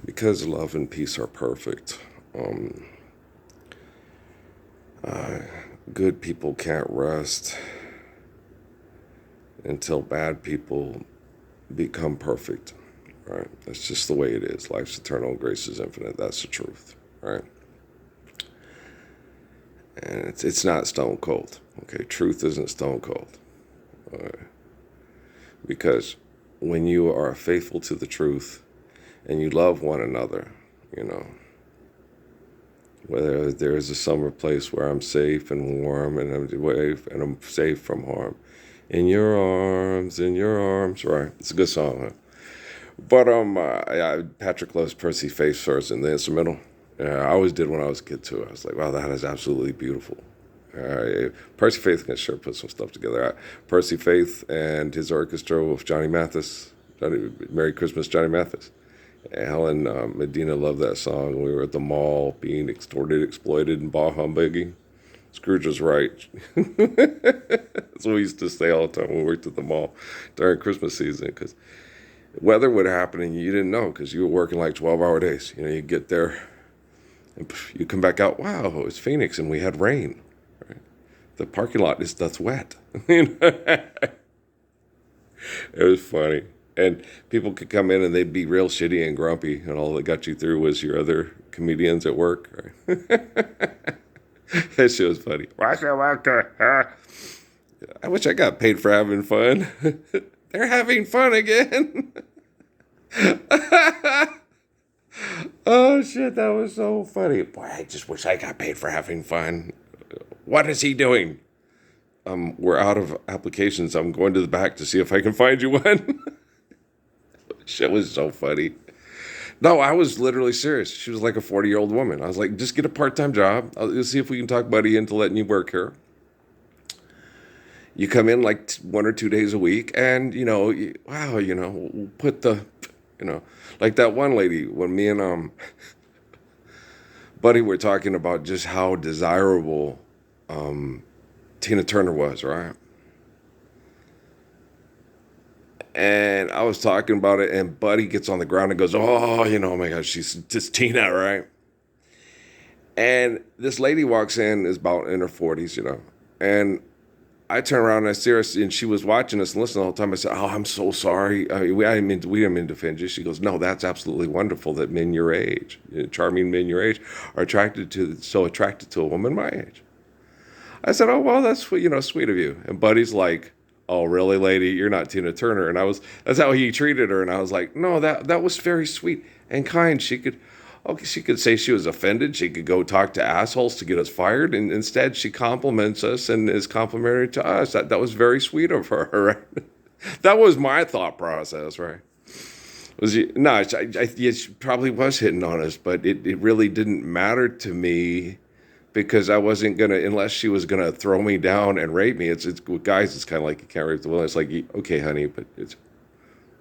Because love and peace are perfect, uh, good people can't rest until bad people become perfect, right? That's just the way it is. Life's eternal, grace is infinite. That's the truth, right? And it's not stone cold, okay? Truth isn't stone cold, because when you are faithful to the truth and you love one another, you know, whether there's a summer place where I'm safe and warm and I'm safe from harm. In your arms, right? It's a good song, huh? But Patrick loves Percy Faith's verse in the instrumental. I always did when I was a kid too. I was like, wow, that is absolutely beautiful. Percy Faith can sure put some stuff together. Percy Faith and his orchestra with Johnny Mathis, Merry Christmas, Johnny Mathis. Helen Medina loved that song. We were at the mall being extorted, exploited, and bah humbuggy. Scrooge was right. That's what we used to say all the time when we worked at the mall during Christmas season, because weather would happen and you didn't know because you were working like 12-hour days. You get there and you come back out, wow, it's Phoenix and we had rain. Right? The parking lot that's wet. It was funny. And people could come in and they'd be real shitty and grumpy, and all that got you through was your other comedians at work. Right? That shit was funny. I wish I got paid for having fun. They're having fun again. Oh shit, that was so funny. Boy, I just wish I got paid for having fun. What is he doing? We're out of applications. I'm going to the back to see if I can find you one. Shit was so funny. No, I was literally serious. She was like a 40-year-old woman. I was like, just get a part-time job. Let's see if we can talk buddy into letting you work here. You come in like 1 or 2 days a week, and we'll put like that one lady when me and Buddy were talking about just how desirable Tina Turner was, right? And I was talking about it, and Buddy gets on the ground and goes, "Oh, oh my gosh, she's just Tina, right?" And this lady walks in, is about in her 40s, and I turned around and I see her, and she was watching us and listening the whole time. I said, "Oh, I'm so sorry. We didn't mean to offend you." She goes, "No, that's absolutely wonderful that men your age, charming men your age, are so attracted to a woman my age." I said, "Oh, well, that's sweet of you." And Buddy's like, "Oh, really, lady? You're not Tina Turner." And that's how he treated her. And I was like, "No, that was very sweet and kind." She could say she was offended. She could go talk to assholes to get us fired. And instead, she compliments us and is complimentary to us. That was very sweet of her, right? That was my thought process, right? No, she probably was hitting on us, but it really didn't matter to me because I wasn't gonna, unless she was gonna throw me down and rape me. It's with guys. It's kind of like you can't rape the woman. It's like, okay, honey, but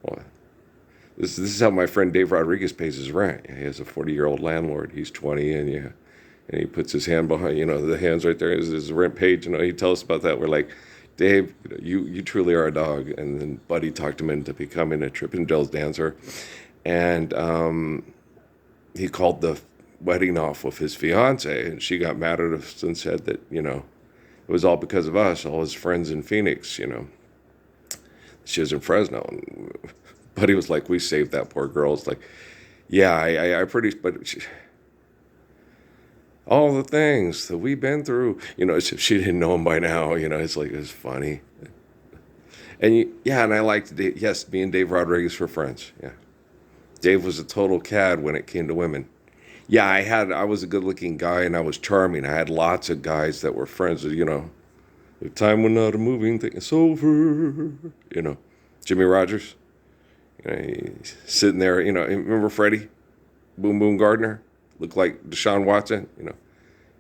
well, this is how my friend Dave Rodriguez pays his rent. He has a 40-year-old landlord. He's 20, and he puts his hand behind, the hands right there is his rent page. He tells us about that. We're like, Dave, you truly are a dog. And then Buddy talked him into becoming a Trippingdale's dancer, and he called the wedding off with his fiance, and she got mad at us and said that it was all because of us, all his friends in Phoenix. She was in Fresno, and Buddy was like, "We saved that poor girl." It's like, yeah, I pretty, but all the things that we've been through, she didn't know him by now. It's like, it's funny. And I liked Dave. Yes, me and Dave Rodriguez were friends. Yeah, Dave was a total cad when it came to women. Yeah, I was a good-looking guy and I was charming. I had lots of guys that were friends with, the time when not a moving thing is over. Jimmy Rogers. He's sitting there. Remember Freddie, Boom Boom Gardner, looked like Deshaun Watson.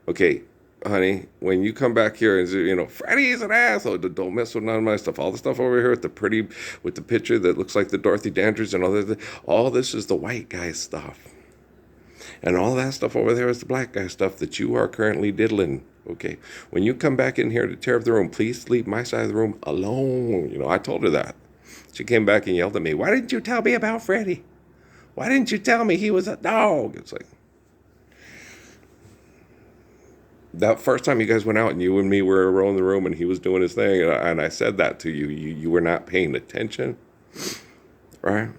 Okay, honey, when you come back here and say, Freddie's an asshole, don't mess with none of my stuff. All the stuff over here with the picture that looks like the Dorothy Dandridge and all this is the white guy stuff. And all that stuff over there is the black guy stuff that you are currently diddling. Okay. When you come back in here to tear up the room, please leave my side of the room alone. I told her that. She came back and yelled at me, "Why didn't you tell me about Freddie?" Why didn't you tell me he was a dog? It's like, that first time you guys went out and you and me were alone in the room and he was doing his thing, and I said that to you. You were not paying attention, right?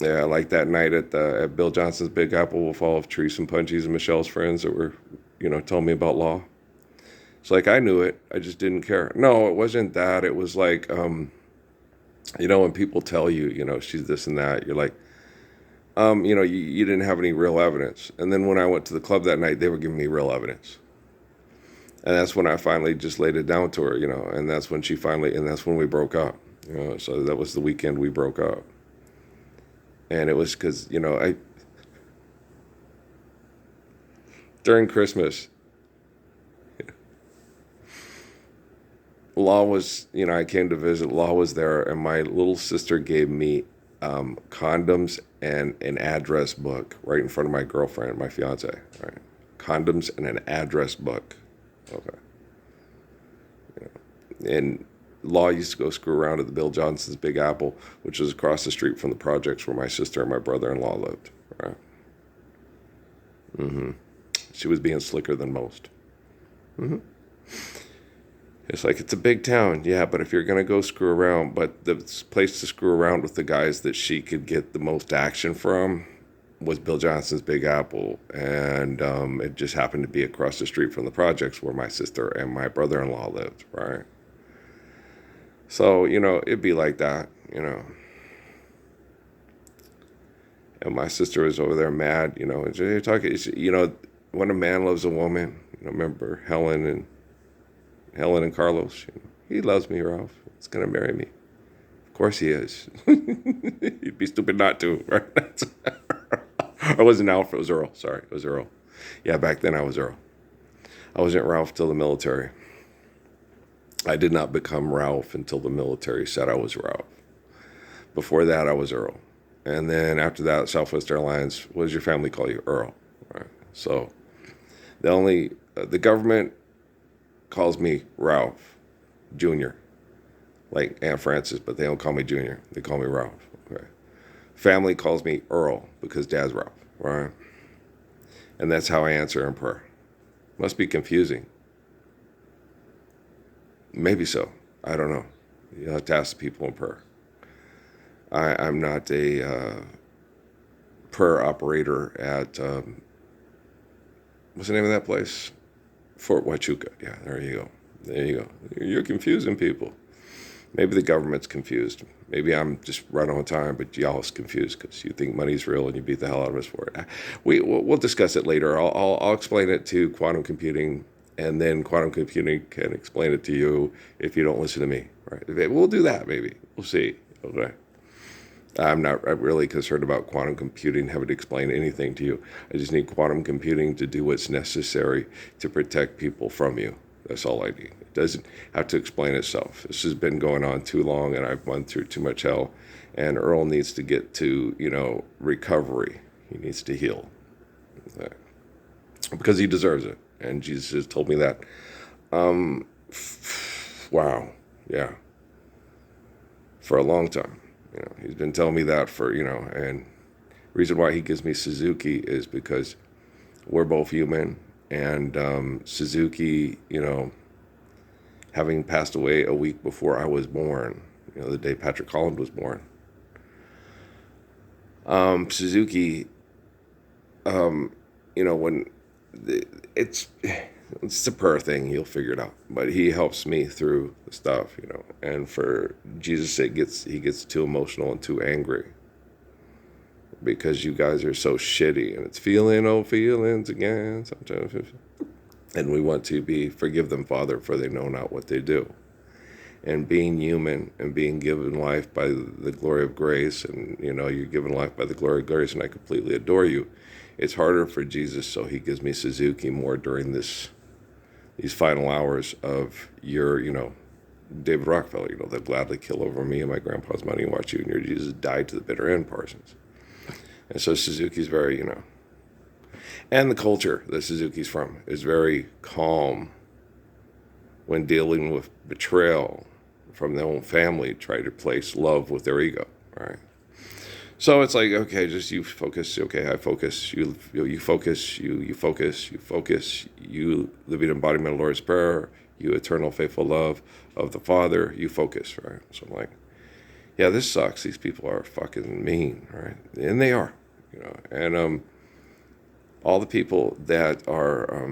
Yeah, like that night at Bill Johnson's Big Apple with all of Teresa and Punchies and Michelle's friends that were, telling me about law. It's like I knew it, I just didn't care. No, it wasn't that. It was like, when people tell you, she's this and that, you're like, you didn't have any real evidence. And then when I went to the club that night, they were giving me real evidence. And that's when I finally just laid it down to her, and that's when and that's when we broke up. So that was the weekend we broke up. And it was because, during Christmas, Law was, I came to visit, Law was there, and my little sister gave me condoms and an address book right in front of my girlfriend, my fiance, right? Condoms and an address book. Okay. And Law used to go screw around at the Bill Johnson's Big Apple, which is across the street from the projects where my sister and my brother-in-law lived, right? Mm-hmm. She was being slicker than most. Mm-hmm. It's like, it's a big town, yeah, but if you're going to go screw around, but the place to screw around with the guys that she could get the most action from was Bill Johnson's Big Apple, and it just happened to be across the street from the projects where my sister and my brother-in-law lived, right? So, it'd be like that, And my sister was over there mad, and you're talking, when a man loves a woman, remember Helen and Carlos, he loves me, Ralph. He's going to marry me. Of course he is. He'd be stupid not to, right? Or it wasn't Alf, it was Earl. Sorry, it was Earl. Yeah, back then I was Earl. I wasn't Ralph till the military. I did not become Ralph until the military said I was Ralph. Before that, I was Earl. And then after that, Southwest Airlines, what does your family call you? Earl. Right? So the government calls me Ralph Jr., like Aunt Frances, but they don't call me Junior. They call me Ralph. Okay. Family calls me Earl because Dad's Ralph, right? And that's how I answer in prayer. Must be confusing. Maybe so. I don't know. You have to ask the people in prayer. I'm not a prayer operator at, what's the name of that place? Fort Huachuca. Yeah, there you go. There you go. You're confusing people. Maybe the government's confused. Maybe I'm just right on time, but y'all is confused because you think money's real and you beat the hell out of us for it. We'll discuss it later. I'll explain it to quantum computing, and then quantum computing can explain it to you if you don't listen to me. Right? We'll do that maybe. We'll see. Okay. I'm not really concerned about quantum computing having to explain anything to you. I just need quantum computing to do what's necessary to protect people from you. That's all I need. It doesn't have to explain itself. This has been going on too long, and I've gone through too much hell. And Earl needs to get to, recovery. He needs to heal. Because he deserves it. And Jesus has told me that. Wow. Yeah. For a long time. He's been telling me that for, and the reason why he gives me Suzuki is because we're both human, and Suzuki, having passed away a week before I was born, the day Patrick Holland was born, Suzuki, when it's a prayer thing, he'll figure it out. But he helps me through the stuff, And for Jesus' sake, he gets too emotional and too angry because you guys are so shitty, and it's feeling old feelings again sometimes. And we want to forgive them, Father, for they know not what they do. And being human and being given life by the glory of grace, and you're given life by the glory of grace, and I completely adore you. It's harder for Jesus, so he gives me Suzuki more during these final hours of your, David Rockefeller, they'll gladly kill over me and my grandpa's money and watch you and your Jesus die to the bitter end, Parsons. And so Suzuki's very, and the culture that Suzuki's from is very calm when dealing with betrayal from their own family, try to place love with their ego, right? So it's like, okay, just you focus. Okay, I focus. You focus. You focus. You focus. You living embodiment of Lord's Prayer. You eternal faithful love of the Father. You focus, right? So I'm like, yeah, this sucks. These people are fucking mean, right? And they are, And all the people that are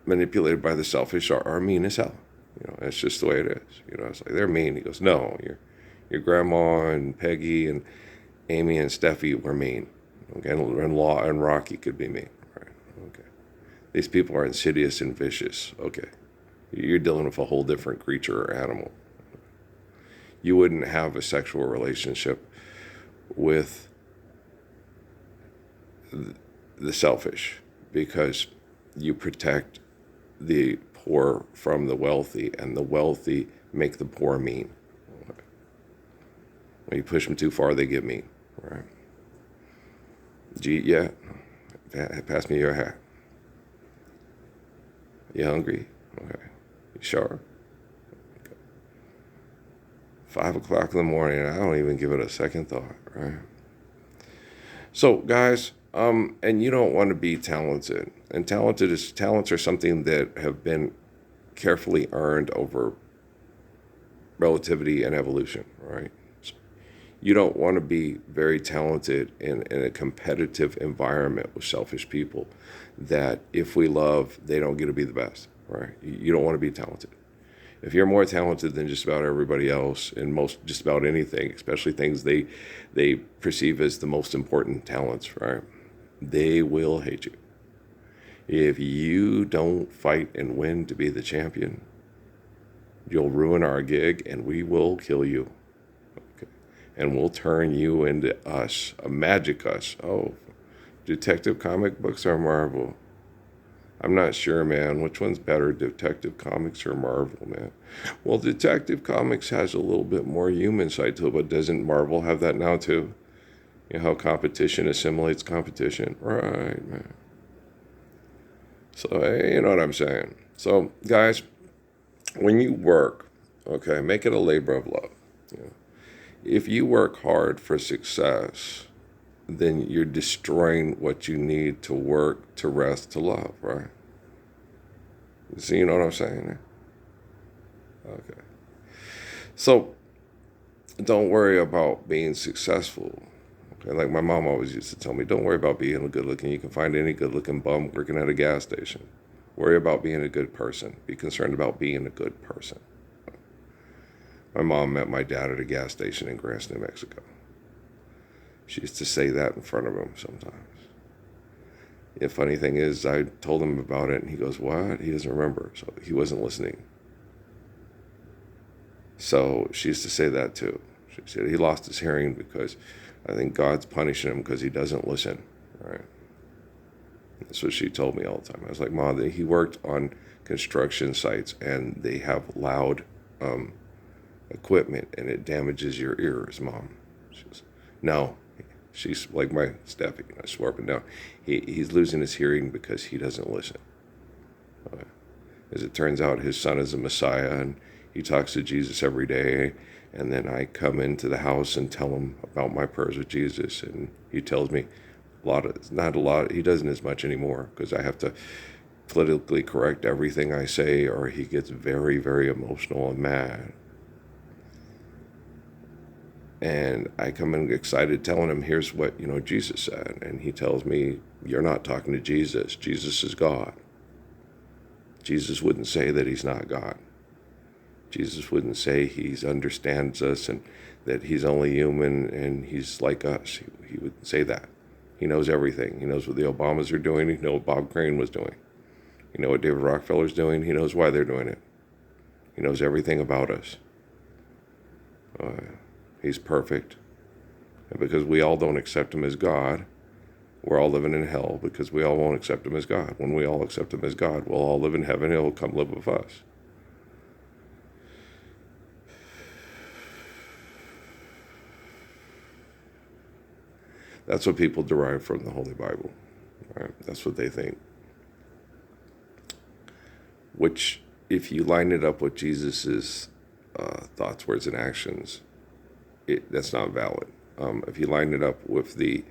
manipulated by the selfish are mean as hell. It's just the way it is. It's like they're mean. He goes, no, your grandma and Peggy and Amy and Steffi were mean. Okay, and Law and Rocky could be mean. Right? Okay, these people are insidious and vicious. Okay, you're dealing with a whole different creature or animal. You wouldn't have a sexual relationship with the selfish because you protect the poor from the wealthy, and the wealthy make the poor mean. When you push them too far, they get mean. Right? Did you eat yet? Pass me your hat. You hungry? Okay. You sure? Okay. 5 o'clock in the morning, I don't even give it a second thought, right? So, guys, and you don't want to be talented. And talents are something that have been carefully earned over relativity and evolution, right? So you don't want to be very talented in a competitive environment with selfish people that if we love, they don't get to be the best, right? You don't want to be talented. If you're more talented than just about everybody else in just about anything, especially things they perceive as the most important talents, right? They will hate you. If you don't fight and win to be the champion, you'll ruin our gig and we will kill you. Okay. And we'll turn you into us, a magic us. Oh, Detective comic books or Marvel? I'm not sure, man. Which one's better, Detective Comics or Marvel, man? Well, Detective Comics has a little bit more human side to it, but doesn't Marvel have that now too? You know how competition assimilates competition? Right, man. So, you know what I'm saying. So, guys, when you work, okay, make it a labor of love. If you work hard for success, then you're destroying what you need to work, to rest, to love, right? So you know what I'm saying? Okay. So don't worry about being successful. Okay, like my mom always used to tell me, don't worry about being a good looking. You can find any good looking bum working at a gas station. Worry about being a good person. Be concerned about being a good person. My mom met my dad at a gas station in Grants, New Mexico. She used to say that in front of him sometimes. The funny thing is, I told him about it, and he goes, what? He doesn't remember. So he wasn't listening. So she used to say that too. She said he lost his hearing because I think God's punishing him because he doesn't listen. Right? That's what she told me all the time. I was like, Mom, he worked on construction sites, and they have loud equipment, and it damages your ears, Mom. She goes, no. She's like my Steffi. I swear up and down. He's losing his hearing because he doesn't listen. As it turns out, his son is a Messiah, and he talks to Jesus every day. And then I come into the house and tell him about my prayers with Jesus, and he tells me not a lot. He doesn't as much anymore because I have to politically correct everything I say, or he gets very, very emotional and mad. And I come in excited telling him, here's what, Jesus said. And he tells me, you're not talking to Jesus. Jesus is God. Jesus wouldn't say that he's not God. Jesus wouldn't say he understands us and that he's only human and he's like us. He wouldn't say that. He knows everything. He knows what the Obamas are doing. He knows what Bob Crane was doing. He knows what David Rockefeller's doing. He knows why they're doing it. He knows everything about us. He's perfect. And because we all don't accept him as God, we're all living in hell because we all won't accept him as God. When we all accept him as God, we'll all live in heaven. He'll come live with us. That's what people derive from the Holy Bible. Right? That's what they think. Which, if you line it up with Jesus's thoughts, words, and actions, that's not valid. If you line it up with the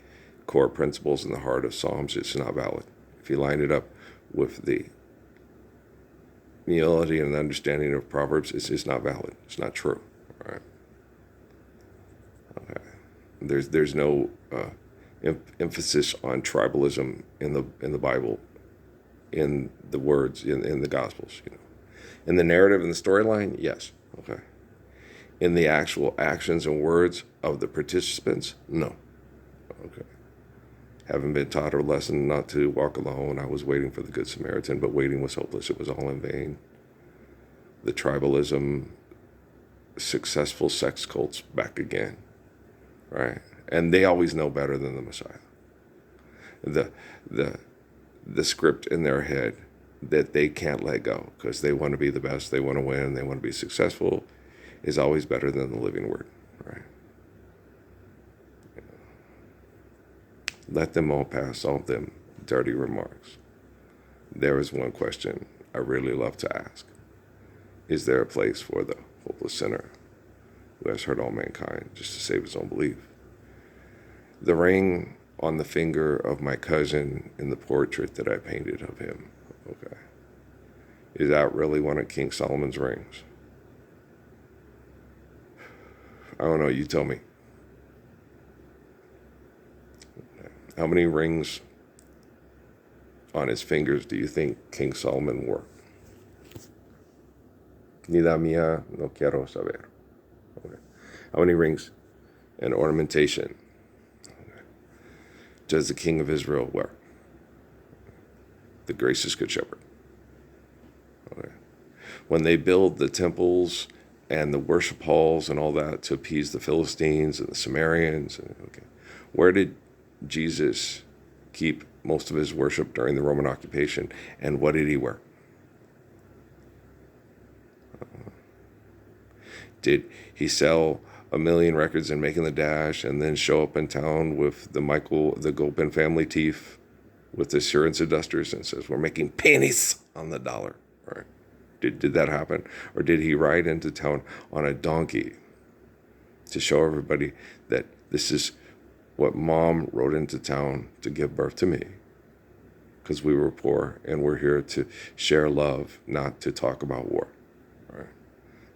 core principles in the heart of Psalms, it's not valid. If you line it up with the humility and understanding of Proverbs, it's not valid. It's not true. All right. Okay. There's no emphasis on tribalism in the Bible, in the words, in the Gospels. In the narrative and the storyline, yes. Okay. In the actual actions and words of the participants, no. Okay. Having been taught a lesson not to walk alone, I was waiting for the Good Samaritan, but waiting was hopeless. It was all in vain. The tribalism, successful sex cults back again, right? And they always know better than the Messiah. The script in their head that they can't let go because they want to be the best, they want to win, they want to be successful, is always better than the living word, right? Let them all pass, all of them dirty remarks. There is one question I really love to ask. Is there a place for the hopeless sinner who has hurt all mankind just to save his own belief? The ring on the finger of my cousin in the portrait that I painted of him, okay, is that really one of King Solomon's rings? I don't know, you tell me. How many rings on his fingers do you think King Solomon wore? Ni la mía, no quiero saber. Okay. How many rings and ornamentation does the king of Israel wear? The gracious good shepherd. Okay. When they build the temples and the worship halls and all that to appease the Philistines and the Sumerians, okay, where did Jesus keep most of his worship during the Roman occupation, and what did he wear? Did he sell 1 million records and Making the Dash and then show up in town with the Gopin family teeth with the assurance of dusters and says, we're making pennies on the dollar? Right? Did that happen? Or did he ride into town on a donkey to show everybody that this is what mom rode into town to give birth to me? Because we were poor and we're here to share love, not to talk about war. Right?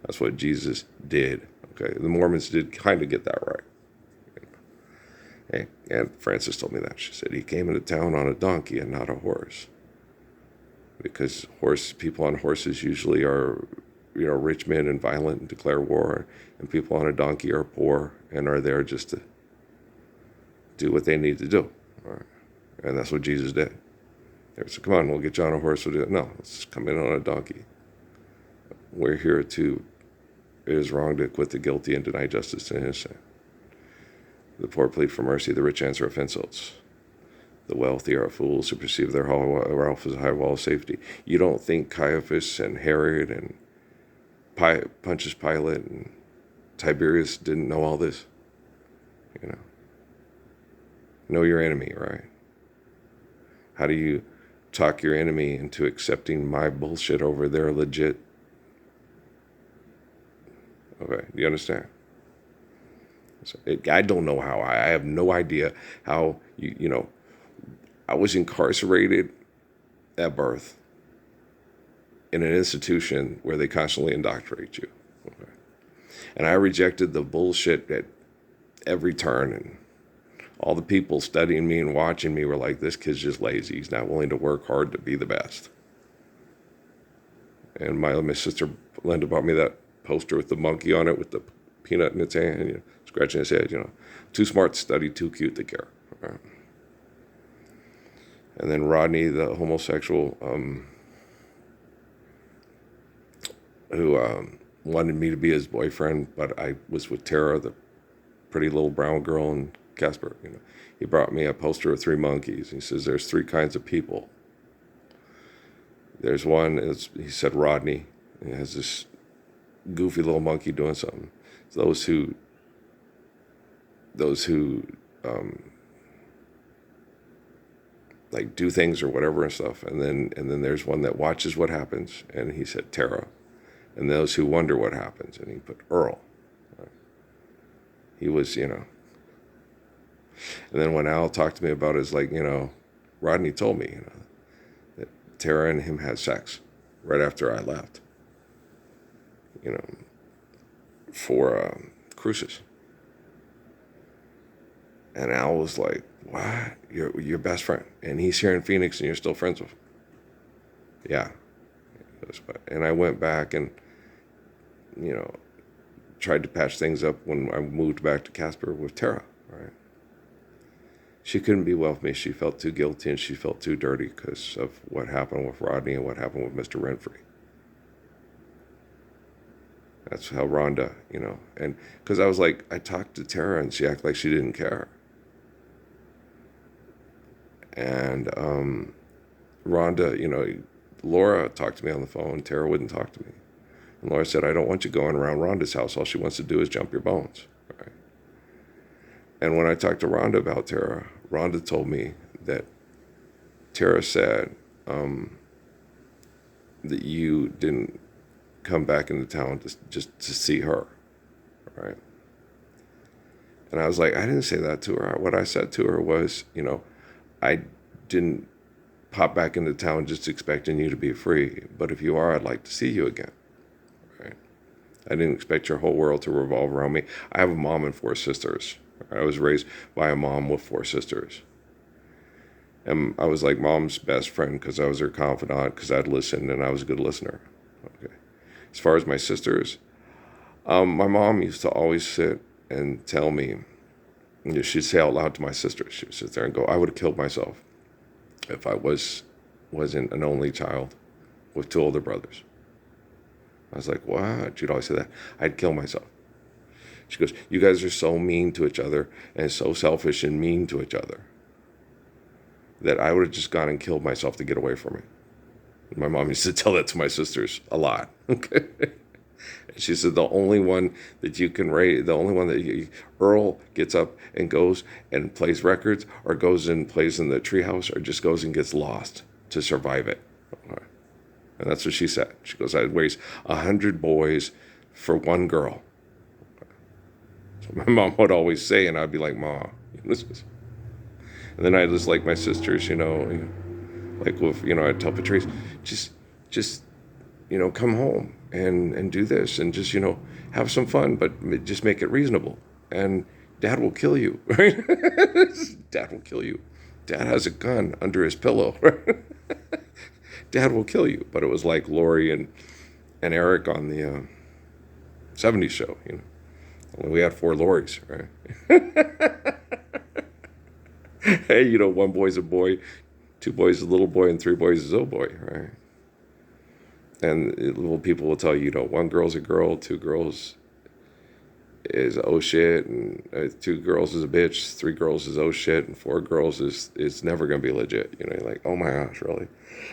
That's what Jesus did. Okay, the Mormons did kind of get that right. And Frances told me that. She said he came into town on a donkey and not a horse. Because people on horses usually are, rich men and violent and declare war, and people on a donkey are poor and are there just to do what they need to do. Right? And that's what Jesus did. They said, come on, we'll get you on a horse. We'll do it. No, let's come in on a donkey. We're here to, it is wrong to acquit the guilty and deny justice to the innocent. The poor plead for mercy, the rich answer with insults. The wealthy are fools who perceive their wealth as a high wall of safety. You don't think Caiaphas and Herod and Pontius Pilate and Tiberius didn't know all this? Know your enemy, right? How do you talk your enemy into accepting my bullshit over their legit? Okay, do you understand? So I don't know how. I have no idea how, I was incarcerated at birth in an institution where they constantly indoctrinate you. Okay? And I rejected the bullshit at every turn. And all the people studying me and watching me were like, this kid's just lazy. He's not willing to work hard to be the best. And my sister Linda bought me that poster with the monkey on it with the peanut in its hand, scratching his head, Too smart to study, too cute to care. Right? And then Rodney, the homosexual, who wanted me to be his boyfriend, but I was with Tara, the pretty little brown girl in Casper. He brought me a poster of 3 monkeys. He says, there's 3 kinds of people. There's one, he said Rodney. He has this goofy little monkey doing something. It's those who like do things or whatever and stuff. And then there's one that watches what happens. And he said Tara. And those who wonder what happens. And he put Earl. Right? He was, you know. And then when Al talked to me about it, it's like, you know, Rodney told me, you know, that Tara and him had sex right after I left, you know, for cruises. And Al was like, what? You're your best friend. And he's here in Phoenix and you're still friends with him. Yeah. And I went back and, you know, tried to patch things up when I moved back to Casper with Tara, right? She couldn't be well with me. She felt too guilty and she felt too dirty because of what happened with Rodney and what happened with Mr. Renfrey. That's how Rhonda, you know, and because I was like, I talked to Tara and she acted like she didn't care. And Rhonda, you know, Laura talked to me on the phone. Tara wouldn't talk to me. And Laura said, I don't want you going around Rhonda's house. All she wants to do is jump your bones. Right? And when I talked to Rhonda about Tara, Rhonda told me that Tara said that you didn't come back into town just to see her, right? And I was like, I didn't say that to her. What I said to her was, you know, I didn't pop back into town just expecting you to be free. But if you are, I'd like to see you again, right? I didn't expect your whole world to revolve around me. I have a mom and 4 sisters. I was raised by a mom with 4 sisters. And I was like mom's best friend because I was her confidant, because I'd listen and I was a good listener. Okay. As far as my sisters, my mom used to always sit and tell me, you know, she'd say out loud to my sisters, she would sit there and go, I would have killed myself if I wasn't an only child with 2 older brothers. I was like, what? She'd always say that. I'd kill myself. She goes, you guys are so mean to each other and so selfish and mean to each other that I would have just gone and killed myself to get away from it. And my mom used to tell that to my sisters a lot. Okay. She said, the only one that you can raise, the only one that Earl gets up and goes and plays records or goes and plays in the treehouse or just goes and gets lost to survive it. And that's what she said. She goes, I'd raise 100 boys for 1 girl. So my mom would always say, and I'd be like, Ma, and then I just like my sisters, you know, like with, you know, I'd tell Patrice, just, you know, come home and do this and just, you know, have some fun, but just make it reasonable. And Dad will kill you, right? Dad will kill you. Dad has a gun under his pillow. Dad will kill you. But it was like Lori and Eric on the 70s show, you know. Only we had 4 Loris, right? Hey, you know, 1 boy's a boy, 2 boys is a little boy, and 3 boys is a boy, right? And little people will tell you, you know, 1 girl's a girl, 2 girls is oh shit, and 2 girls is a bitch, 3 girls is oh shit, and 4 girls is never going to be legit. You know, you're like, oh my gosh, really?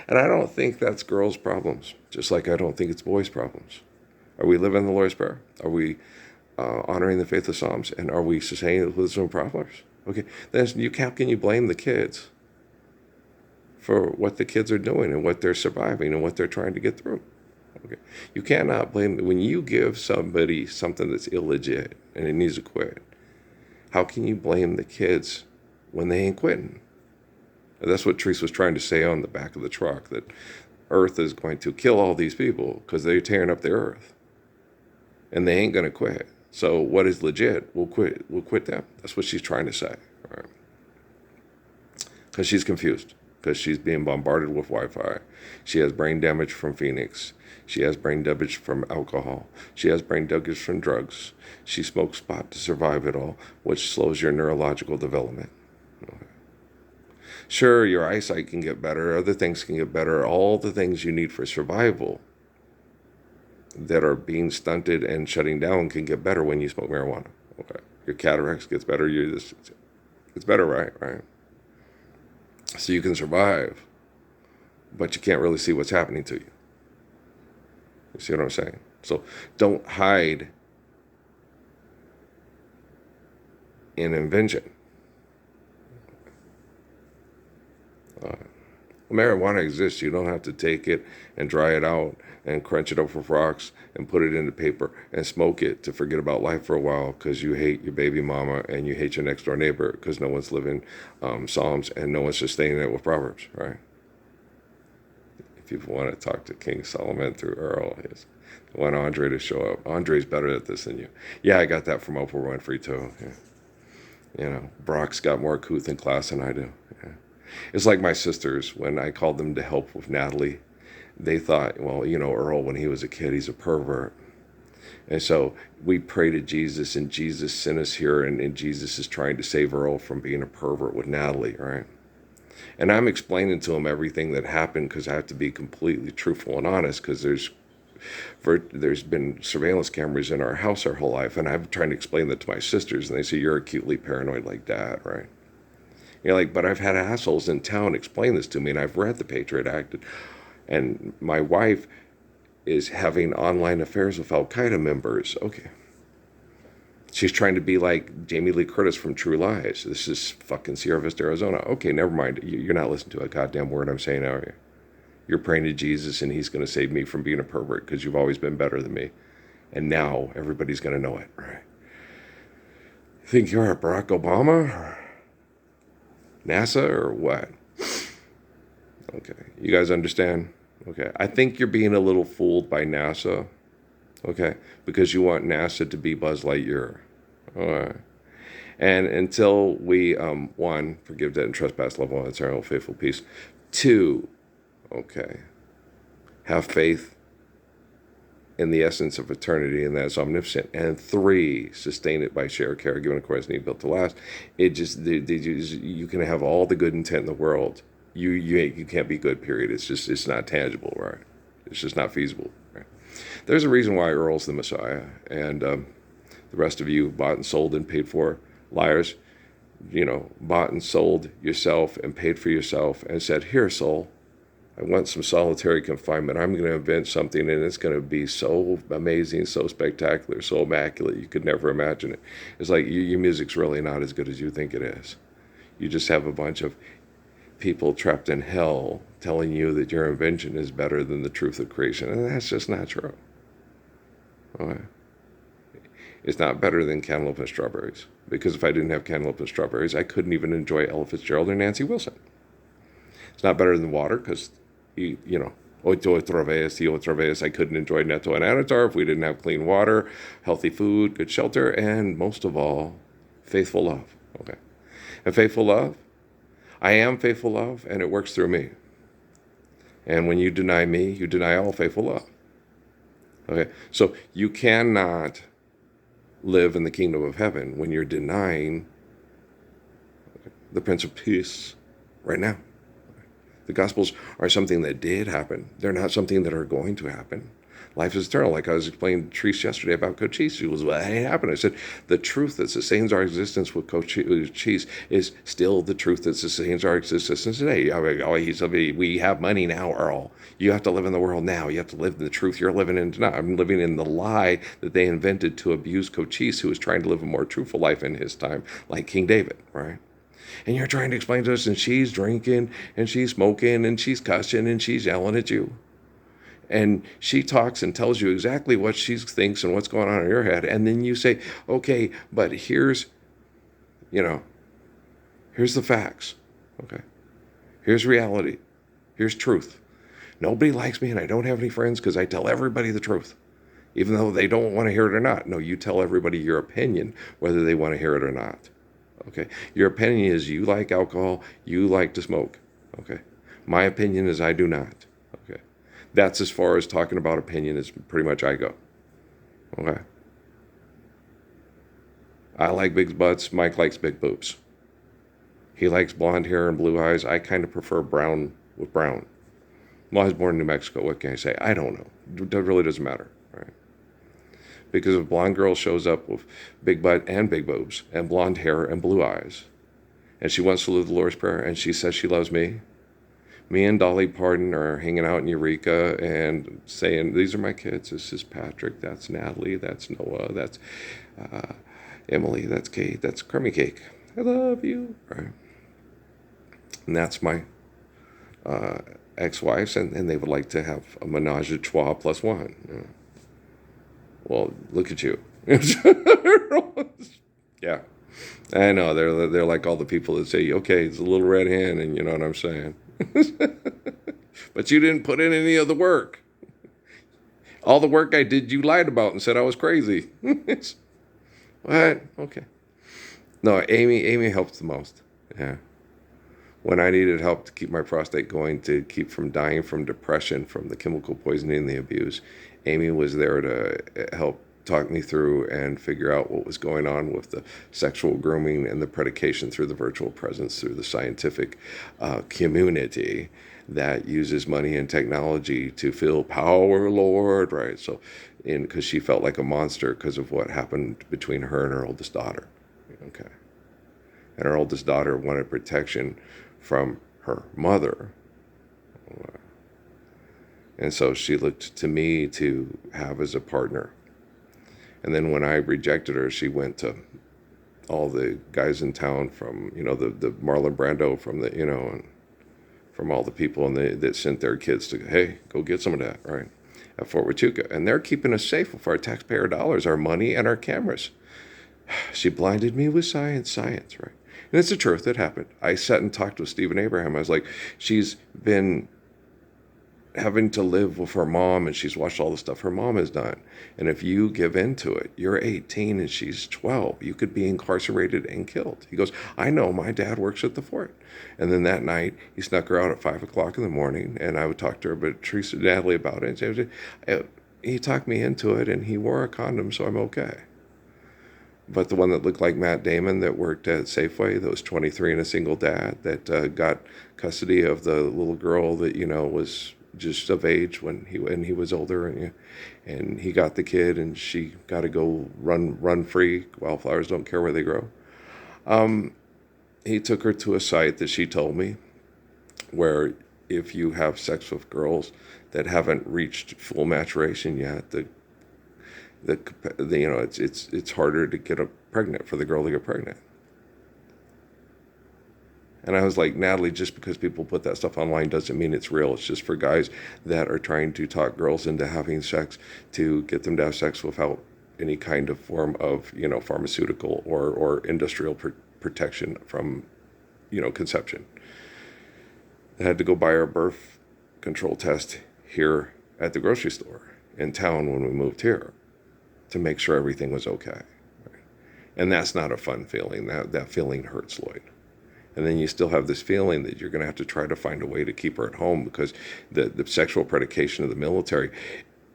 And I don't think that's girls' problems, just like I don't think it's boys' problems. Are we living the Lord's Prayer? Are we honoring the faith of Psalms? And are we saying it with some problems? Okay, then how can you blame the kids for what the kids are doing and what they're surviving and what they're trying to get through? Okay, you cannot blame when you give somebody something that's illegit and it needs to quit. How can you blame the kids when they ain't quitting? And that's what Therese was trying to say on the back of the truck, that Earth is going to kill all these people because they're tearing up the Earth, and they ain't going to quit. So what is legit, we'll quit them. That's what she's trying to say. Right? Because she's confused, because she's being bombarded with Wi-Fi. She has brain damage from Phoenix. She has brain damage from alcohol. She has brain damage from drugs. She smokes pot to survive it all, which slows your neurological development. Okay. Sure, your eyesight can get better. Other things can get better. All the things you need for survival that are being stunted and shutting down can get better when you smoke marijuana. Okay. Your cataracts gets better. It's better, right? So you can survive, but you can't really see what's happening to you. You see what I'm saying? So don't hide in invention. Marijuana exists. You don't have to take it and dry it out and crunch it up with rocks and put it into paper and smoke it to forget about life for a while because you hate your baby mama and you hate your next door neighbor because no one's living Psalms and no one's sustaining it with Proverbs, right? If people want to talk to King Solomon through Earl, yes. I want Andre to show up. Andre's better at this than you. Yeah, I got that from Oprah Winfrey too. Yeah. Brock's got more couth in class than I do. Yeah. It's like my sisters, when I called them to help with Natalie, they thought, well, Earl, when he was a kid, he's a pervert. And so we pray to Jesus, and Jesus sent us here, and Jesus is trying to save Earl from being a pervert with Natalie, right? And I'm explaining to him everything that happened because I have to be completely truthful and honest because there's been surveillance cameras in our house our whole life, and I'm trying to explain that to my sisters, and they say, you're acutely paranoid like Dad, right? But I've had assholes in town explain this to me, and I've read The Patriot Act, and my wife is having online affairs with Al-Qaeda members. Okay. She's trying to be like Jamie Lee Curtis from True Lies. This is fucking Sierra Vista, Arizona. Okay, never mind. You're not listening to a goddamn word I'm saying, are you? You're praying to Jesus, and he's going to save me from being a pervert because you've always been better than me. And now everybody's going to know it, right? You think you're a Barack Obama or NASA or what? Okay, you guys understand? Okay, I think you're being a little fooled by NASA, okay, because you want NASA to be Buzz Lightyear. All right. And until we, one, forgive debt and trespass, love one, eternal, faithful peace. Two, okay, have faith in the essence of eternity, and that's omnipotent. And three, sustain it by share, care, given according to need, built to last. It just, you can have all the good intent in the world. You can't be good, period. It's not tangible, right? It's just not feasible, right? There's a reason why Earl's the Messiah, and the rest of you bought and sold and paid for, liars, bought and sold yourself and paid for yourself and said, here, soul, I want some solitary confinement. I'm going to invent something, and it's going to be so amazing, so spectacular, so immaculate, you could never imagine it. It's like your music's really not as good as you think it is. You just have a bunch of people trapped in hell telling you that your invention is better than the truth of creation, and that's just not true. Okay. It's not better than cantaloupe and strawberries, because if I didn't have cantaloupe and strawberries, I couldn't even enjoy Ella Fitzgerald or Nancy Wilson. It's not better than water, because oito través, I couldn't enjoy Neto and Anatar if we didn't have clean water, healthy food, good shelter, and most of all, faithful love. Okay. And faithful love, I am faithful love, and it works through me. And when you deny me, you deny all faithful love. Okay, so you cannot live in the kingdom of heaven when you're denying the Prince of Peace right now. The Gospels are something that did happen. They're not something that are going to happen. Life is eternal. Like I was explaining to Treese yesterday about Cochise. She was, well, it happened. I said, the truth that sustains our existence with Cochise is still the truth that sustains our existence today. We have money now, Earl. You have to live in the world now. You have to live in the truth you're living in tonight. I'm living in the lie that they invented to abuse Cochise, who was trying to live a more truthful life in his time, like King David, right? And you're trying to explain to us, and she's drinking, and she's smoking, and she's cussing, and she's yelling at you. And she talks and tells you exactly what she thinks and what's going on in your head. And then you say, okay, but here's the facts. Okay. Here's reality. Here's truth. Nobody likes me, and I don't have any friends because I tell everybody the truth, even though they don't want to hear it or not. No, you tell everybody your opinion, whether they want to hear it or not. Okay. Your opinion is you like alcohol, you like to smoke. Okay. My opinion is I do not. Okay. That's as far as talking about opinion as pretty much I go. Okay. I like big butts. Mike likes big boobs. He likes blonde hair and blue eyes. I kind of prefer brown with brown. Well, I was born in New Mexico. What can I say? I don't know. It really doesn't matter, right? Because if a blonde girl shows up with big butt and big boobs and blonde hair and blue eyes, and she wants to live the Lord's Prayer, and she says she loves me, me and Dolly Parton are hanging out in Eureka and saying, these are my kids. This is Patrick. That's Natalie. That's Noah. That's Emily. That's Kate. That's Crummy Cake. I love you. Right. And that's my uh, ex-wives, and they would like to have a menage a trois plus one. Well, look at you. Yeah, I know they're like all the people that say, okay, it's a little red hen, and you know what I'm saying. But you didn't put in any of the work. All the work I did, you lied about and said I was crazy. What? Okay. No, Amy helps the most. Yeah. When I needed help to keep my prostate going, to keep from dying from depression, from the chemical poisoning and the abuse, Amy was there to help talk me through and figure out what was going on with the sexual grooming and the predication through the virtual presence, through the scientific community that uses money and technology to feel power, Lord, right? So, because she felt like a monster because of what happened between her and her oldest daughter. Okay. And her oldest daughter wanted protection from her mother. And so she looked to me to have as a partner. And then when I rejected her, she went to all the guys in town from, the Marlon Brando from the, and from all the people that sent their kids to, hey, go get some of that, right, at Fort Huachuca. And they're keeping us safe with our taxpayer dollars, our money, and our cameras. She blinded me with science, right? And it's the truth. It happened. I sat and talked with Stephen Abraham. I was like, she's been having to live with her mom, and she's watched all the stuff her mom has done. And if you give in to it, you're 18 and she's 12. You could be incarcerated and killed. He goes, I know, my dad works at the fort. And then that night, he snuck her out at 5 o'clock in the morning, and I would talk to her, but Teresa and Natalie about it. And he talked me into it, and he wore a condom, so I'm okay. But the one that looked like Matt Damon that worked at Safeway, that was 23 and a single dad, that got custody of the little girl that, was just of age when he was older, and he got the kid, and she got to go run free. Wildflowers don't care where they grow. He took her to a site that she told me where if you have sex with girls that haven't reached full maturation yet, it's harder to get pregnant, for the girl to get pregnant. And I was like, Natalie, just because people put that stuff online doesn't mean it's real. It's just for guys that are trying to talk girls into having sex, to get them to have sex without any kind of form of, pharmaceutical or industrial protection from, conception. I had to go buy our birth control test here at the grocery store in town when we moved here, to make sure everything was okay. Right? And that's not a fun feeling. That feeling hurts, Lloyd. And then you still have this feeling that you're going to have to try to find a way to keep her at home, because the sexual predication of the military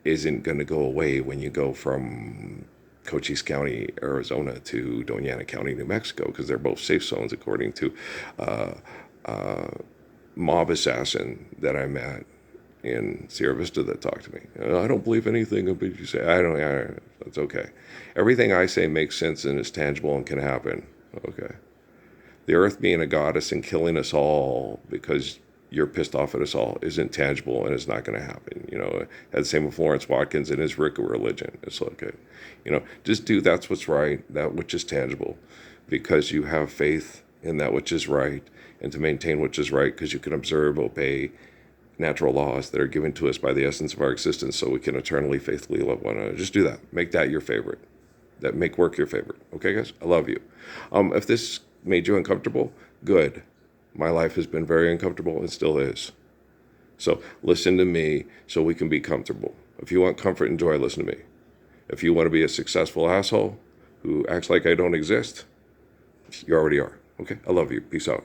isn't going to go away when you go from Cochise County, Arizona to Doña Ana County, New Mexico, because they're both safe zones, according to mob assassin that I met in Sierra Vista that talked to me. I don't believe anything you say. That's okay. Everything I say makes sense and is tangible and can happen. Okay. The earth being a goddess and killing us all because you're pissed off at us all isn't tangible, and it's not going to happen. Had the same with Florence Watkins and his Wicca religion. It's okay. Just do that's what's right, that which is tangible, because you have faith in that which is right, and to maintain which is right, because you can observe, obey natural laws that are given to us by the essence of our existence, so we can eternally, faithfully love one another. Just do that. Make that your favorite. Make work your favorite. Okay, guys? I love you. If this made you uncomfortable, good. My life has been very uncomfortable and still is. So listen to me so we can be comfortable. If you want comfort and joy, listen to me. If you want to be a successful asshole who acts like I don't exist, you already are. Okay? I love you. Peace out.